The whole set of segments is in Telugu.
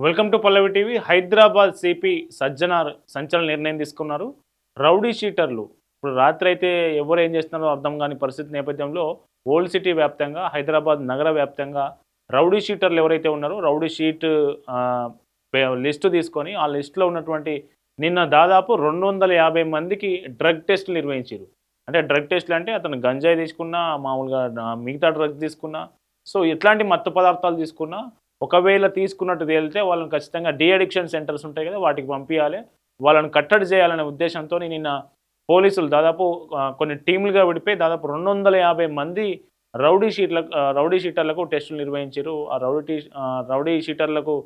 Welcome to Pallavi TV. Hyderabad CP Sajjanar సంచలన నిర్ణయం తీసుకున్నారు. రౌడీ షీటర్లు ఇప్పుడు రాత్రి అయితే ఎవరు ఏం చేస్తున్నారో అర్థం కాని పరిస్థితి నేపథ్యంలో ఓల్డ్ సిటీ వ్యాప్తంగా, హైదరాబాద్ నగర వ్యాప్తంగా రౌడీ షీటర్లు ఎవరైతే ఉన్నారో రౌడీ షీట్ లిస్టు తీసుకొని ఆ లిస్టులో ఉన్నటువంటి నిన్న దాదాపు 250 మందికి డ్రగ్ టెస్టులు నిర్వహించారు. అంటే డ్రగ్ టెస్టులు అంటే అతను గంజాయి తీసుకున్నా, మామూలుగా మిగతా డ్రగ్స్ తీసుకున్నా, సో ఎట్లాంటి మత్తు పదార్థాలు తీసుకున్నా ఒకవేళ తీసుకున్నట్టు తేలితే వాళ్ళని ఖచ్చితంగా డీ అడిక్షన్ సెంటర్స్ ఉంటాయి కదా, వాటికి పంపించాలి, వాళ్ళని కట్టడి చేయాలనే ఉద్దేశంతో నిన్న పోలీసులు దాదాపు కొన్ని టీములుగా విడిపోయి దాదాపు 250 మంది రౌడీ షీటర్లకు టెస్టులు నిర్వహించారు. ఆ రౌడీ షీటర్లకు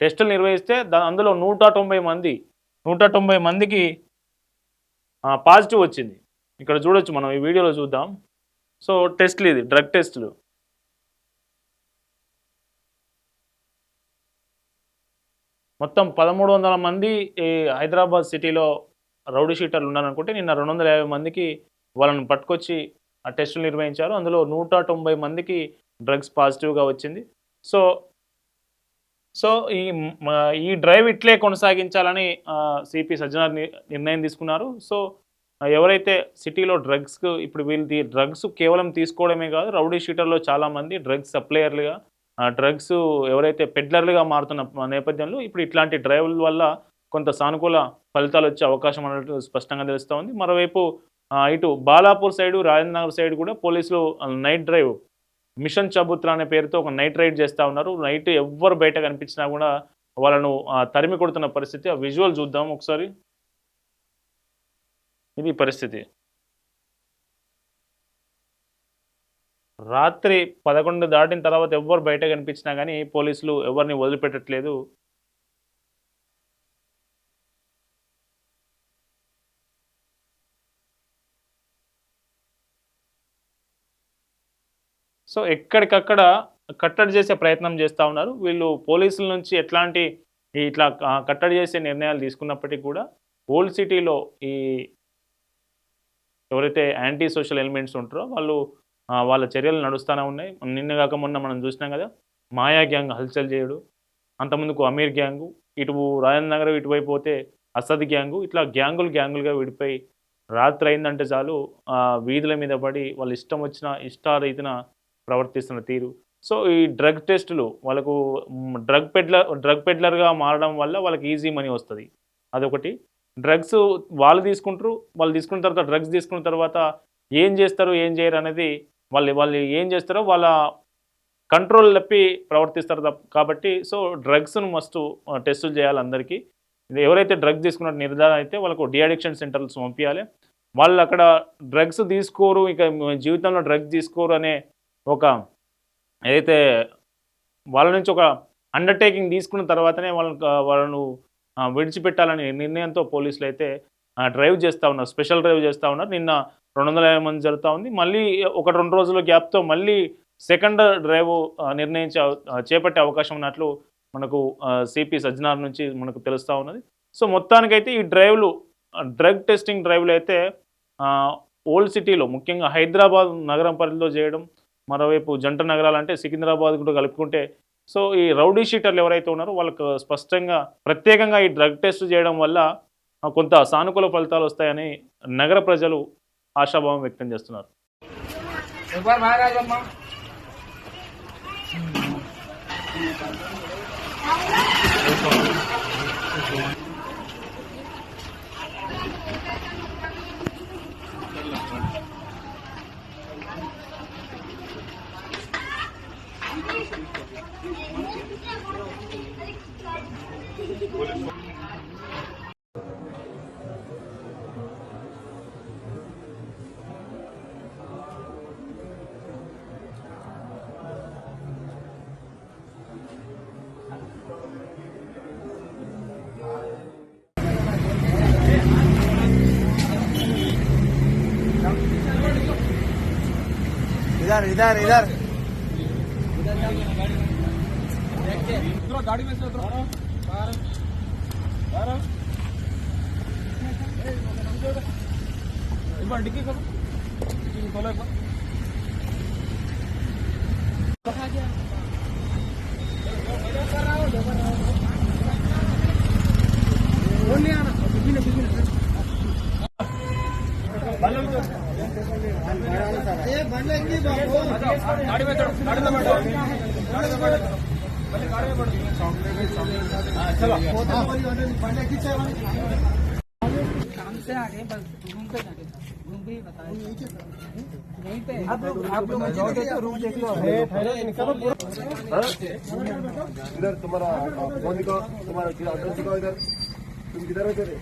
టెస్టులు నిర్వహిస్తే అందులో 190 మందికి పాజిటివ్ వచ్చింది. ఇక్కడ చూడొచ్చు, మనం ఈ వీడియోలో చూద్దాం. సో టెస్టులు, ఇది డ్రగ్ టెస్టులు. మొత్తం 1300 మంది హైదరాబాద్ సిటీలో రౌడీ షీటర్లు ఉన్నారనుకుంటే నిన్న 250 మందికి వాళ్ళని పట్టుకొచ్చి ఆ టెస్టులు నిర్వహించారు. అందులో 190 మందికి డ్రగ్స్ పాజిటివ్గా వచ్చింది. సో సో ఈ డ్రైవ్ ఇట్లే కొనసాగించాలని సిపి సజ్జనార్ నిర్ణయం తీసుకున్నారు. సో ఎవరైతే సిటీలో ఇప్పుడు వీళ్ళు డ్రగ్స్ కేవలం తీసుకోవడమే కాదు, రౌడీ షీటర్లో చాలామంది డ్రగ్స్ సప్లయర్లుగా, డ్రగ్స్ ఎవరైతే పెడ్లర్లుగా మారుతున్న నేపథ్యంలో ఇప్పుడు ఇట్లాంటి డ్రైవ్ల వల్ల కొంత సానుకూల ఫలితాలు వచ్చే అవకాశం అన్నట్టు స్పష్టంగా తెలుస్తూ ఉంది. మరోవైపు ఇటు బాలాపూర్ సైడు, రాజేంద్ర నగర్ సైడ్ కూడా పోలీసులు నైట్ డ్రైవ్, మిషన్ చబుత్రా అనే పేరుతో ఒక నైట్ రైడ్ చేస్తూ ఉన్నారు. నైట్ ఎవ్వరు బయట కనిపించినా కూడా వాళ్ళను తరిమి కొడుతున్న పరిస్థితి. ఆ విజువల్ చూద్దాం ఒకసారి. ఇది పరిస్థితి. రాత్రి 11 దాటిన తర్వాత ఎవ్వరు బయట కనిపించినా కానీ పోలీసులు ఎవరిని వదిలిపెట్టట్లేదు. సో ఎక్కడికక్కడ కట్టడి చేసే ప్రయత్నం చేస్తూ ఉన్నారు. వీళ్ళు పోలీసుల నుంచి ఇట్లా కట్టడి చేసే నిర్ణయాలు తీసుకున్నప్పటికీ కూడా ఓల్డ్ సిటీలో ఎవరైతే యాంటీ సోషల్ ఎలిమెంట్స్ ఉంటారో వాళ్ళ చర్యలు నడుస్తూనే ఉన్నాయి. నిన్న కాక మొన్న మనం చూసినాం కదా, మాయా గ్యాంగ్ హల్చల్ చేయడు, అంతకుముందుకు అమీర్ గ్యాంగు, ఇటు రాజేంద్ర నగర్ ఇటువైపు పోతే అసద్ గ్యాంగు, ఇట్లా గ్యాంగులుగా విడిపోయి రాత్రి అయిందంటే చాలు వీధుల మీద పడి వాళ్ళు ఇష్టారీతిన ప్రవర్తిస్తున్న తీరు. సో ఈ డ్రగ్ టెస్టులు వాళ్ళకు డ్రగ్ పెడ్లర్గా మారడం వల్ల వాళ్ళకి ఈజీ మనీ వస్తుంది. అదొకటి. డ్రగ్స్ వాళ్ళు తీసుకున్న తర్వాత డ్రగ్స్ తీసుకున్న తర్వాత ఏం చేస్తారు, ఏం చేయరు అనేది వాళ్ళు ఏం చేస్తారో వాళ్ళ కంట్రోల్ తప్పి ప్రవర్తిస్తారు కాబట్టి సో డ్రగ్స్ను మస్ట్ టెస్టులు చేయాలి అందరికీ. ఎవరైతే డ్రగ్స్ తీసుకున్నట్టు నిర్ధారణ అయితే వాళ్ళకు డీ అడిక్షన్ సెంటర్స్ పంపించాలి. వాళ్ళు అక్కడ డ్రగ్స్ తీసుకోరు, ఇక జీవితంలో డ్రగ్స్ తీసుకోరు అనే ఒక ఏదైతే వాళ్ళ నుంచి ఒక అండర్టేకింగ్ తీసుకున్న తర్వాతనే వాళ్ళను విడిచిపెట్టాలనే నిర్ణయంతో పోలీసులు అయితే డ్రైవ్ చేస్తూ ఉన్నారు, స్పెషల్ డ్రైవ్ చేస్తూ ఉన్నారు. నిన్న 250 మంది జరుగుతూ ఉంది. మళ్ళీ 1-2 రోజుల గ్యాప్తో మళ్ళీ సెకండ్ డ్రైవ్ చేపట్టే అవకాశం ఉన్నట్లు మనకు సిపి సజ్జనార్ నుంచి మనకు తెలుస్తూ ఉన్నది. సో మొత్తానికైతే ఈ డ్రగ్ టెస్టింగ్ డ్రైవ్లు అయితే ఓల్డ్ సిటీలో ముఖ్యంగా హైదరాబాద్ నగరం పరిధిలో చేయడం, మరోవైపు జంట నగరాలు అంటే సికింద్రాబాద్ కూడా కలుపుకుంటే సో ఈ రౌడీ షీటర్లు ఎవరైతే ఉన్నారో వాళ్ళకు ప్రత్యేకంగా ఈ డ్రగ్ టెస్ట్ చేయడం వల్ల కొంత సానుకూల ఫలితాలు వస్తాయని నగర ప్రజలు ఆశాభావం వ్యక్తం చేస్తున్నారు. इधर इधर गाड़ी में से एक बार डिक्की करो, खोलो एक बार। गाड़ी में चढ़ो, गाड़ी में बैठो, गाड़ी में बैठो। चलो काम से आ गए, बस रूम पे जाके रूम पे ही बताया यहीं पे आप लोग रूम देख लो। इधर तुम्हारा फोन दिखाओ, तुम्हारा एड्रेस दिखाओ इधर। तुम किधर रहते थे?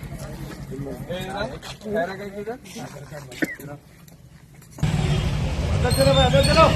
अंदर चलो भाई, अंदर चलो।